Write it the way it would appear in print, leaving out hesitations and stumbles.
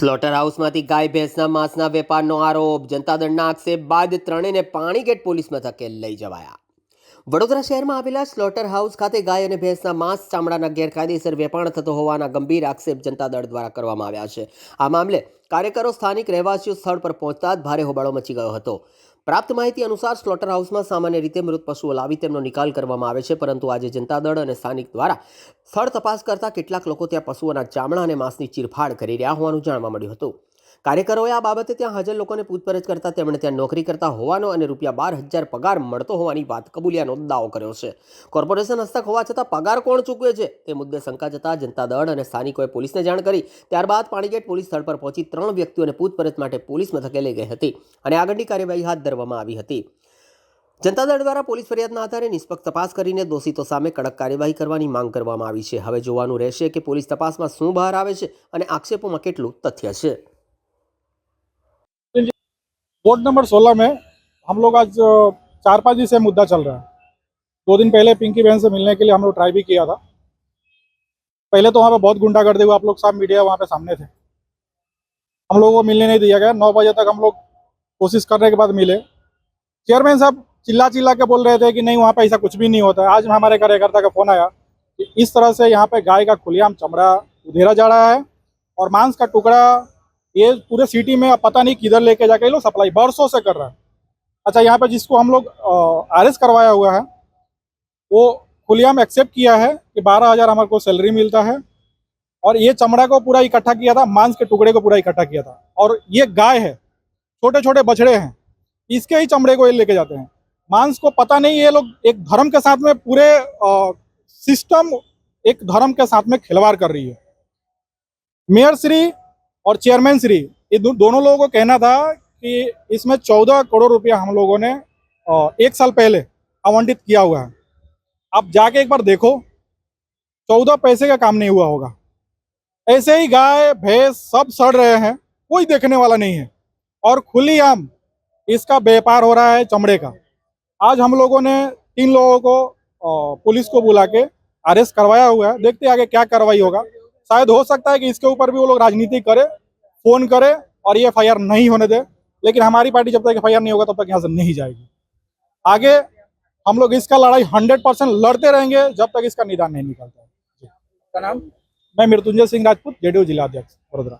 Slaughter હાઉસમાંથી ગાય ભેંસના માંસના વેપારનો આરોપ. જનતા દળના આક્ષેપ બાદ ત્રણેયને પાણીગેટ પોલીસ મથકે લઈ જવાયા. વડોદરા શહેરમાં આવેલા સ્લોટર હાઉસ ખાતે ગાય અને ભેંસના માંસ ચામડાના ગેરકાયદેસર વેપાણ થતો હોવાના ગંભીર આક્ષેપ જનતા દળ દ્વારા કરવામાં આવ્યા છે. આ મામલે કાર્યકરો સ્થાનિક રહેવાસીઓ સ્થળ પર પહોંચતા જ ભારે હોબાળો મચી ગયો હતો. પ્રાપ્ત માહિતી અનુસાર સ્લોટર હાઉસમાં સામાન્ય રીતે મૃત પશુઓ લાવી તેમનો નિકાલ કરવામાં આવે છે, પરંતુ આજે જનતા દળ અને સ્થાનિક દ્વારા સ્થળ તપાસ કરતા કેટલાક લોકો ત્યાં પશુઓના ચામડા અને માંસની ચીરફાડ કરી રહ્યા હોવાનું જાણવા મળ્યું હતું. કાર્યકરોએ આ બાબતે ત્યાં હાજર લોકોને પૂછપરછ કરતા તેમણે ત્યાં નોકરી કરતા હોવાનો અને ₹12,000 પગાર મળતો હોવાની વાત કબૂલ્યાનો દાવો કર્યો છે. કોર્પોરેશન હસ્તક હોવા છતાં પગાર કોણ ચૂકવે છે તે મુદ્દે શંકા જતા જનતા દળ અને સ્થાનિકોએ પોલીસને જાણ કરી. ત્યારબાદ પાણીગેટ પોલીસ સ્થળ પર પહોંચી 3 વ્યક્તિઓને પૂછપરછ માટે પોલીસ મથકે લઈ ગઈ હતી અને આગળની કાર્યવાહી હાથ ધરવામાં આવી હતી. જનતા દળ દ્વારા પોલીસ ફરિયાદના આધારે નિષ્પક્ષ તપાસ કરીને દોષિતો સામે કડક કાર્યવાહી કરવાની માંગ કરવામાં આવી છે. હવે જોવાનું રહેશે કે પોલીસ તપાસમાં શું બહાર આવે છે અને આક્ષેપોમાં કેટલું તથ્ય છે. वार्ड नंबर 16 में हम लोग आज 4-5 दिन से मुद्दा चल रहा है। 2 दिन पहले पिंकी बहन से मिलने के लिए हम लोग ट्राई भी किया था। पहले तो वहाँ पे बहुत गुंडागर्दी हुआ, आप लोग सब मीडिया वहाँ पे सामने थे, हम लोगों को मिलने नहीं दिया गया। 9 बजे तक हम लोग कोशिश करने के बाद मिले। चेयरमैन साहब चिल्ला के बोल रहे थे कि नहीं वहाँ पे ऐसा कुछ भी नहीं होता है। आज हमारे कार्यकर्ता का फोन आया कि इस तरह से यहाँ पे गाय का खुलेआम चमड़ा उधेरा जा रहा है और मांस का टुकड़ा ये पूरे सिटी में पता नहीं किधर लेके जाके लोग सप्लाई बरसों से कर रहा है। अच्छा, यहाँ पे जिसको हम लोग अरेस्ट करवाया हुआ है वो खुलेआम एक्सेप्ट किया है कि 12,000 हमारे को सैलरी मिलता है और ये चमड़ा को पूरा इकट्ठा किया था, मांस के टुकड़े को पूरा इकट्ठा किया था। और ये गाय है, छोटे छोटे बछड़े हैं, इसके ही चमड़े को ये लेके जाते हैं। मांस को पता नहीं, ये लोग एक धर्म के साथ में पूरे सिस्टम एक धर्म के साथ में खिलवाड़ कर रही है। मेयर श्री और चेयरमैन श्री ये दोनों लोगों को कहना था कि इसमें 14 करोड़ रुपया हम लोगों ने 1 साल पहले आवंटित किया हुआ है। आप जाके एक बार देखो, 14 पैसे का काम नहीं हुआ होगा। ऐसे ही गाय भैंस सब सड़ रहे हैं, कोई देखने वाला नहीं है और खुलेआम इसका व्यापार हो रहा है चमड़े का। आज हम लोगों ने 3 लोगों को पुलिस को बुला के अरेस्ट करवाया हुआ है। देखते आगे क्या कार्रवाई होगा। शायद हो सकता है कि इसके ऊपर भी वो लोग राजनीति करे, फोन करे और ये FIR नहीं होने दे, लेकिन हमारी पार्टी जब तक FIR नहीं होगा तब तक यहाँ से नहीं जाएगी। आगे हम लोग इसका लड़ाई 100% लड़ते रहेंगे जब तक इसका निदान नहीं निकलता है। का नाम? मैं मृत्युंजय सिंह राजपूत, JDU जिला अध्यक्ष वडोदरा।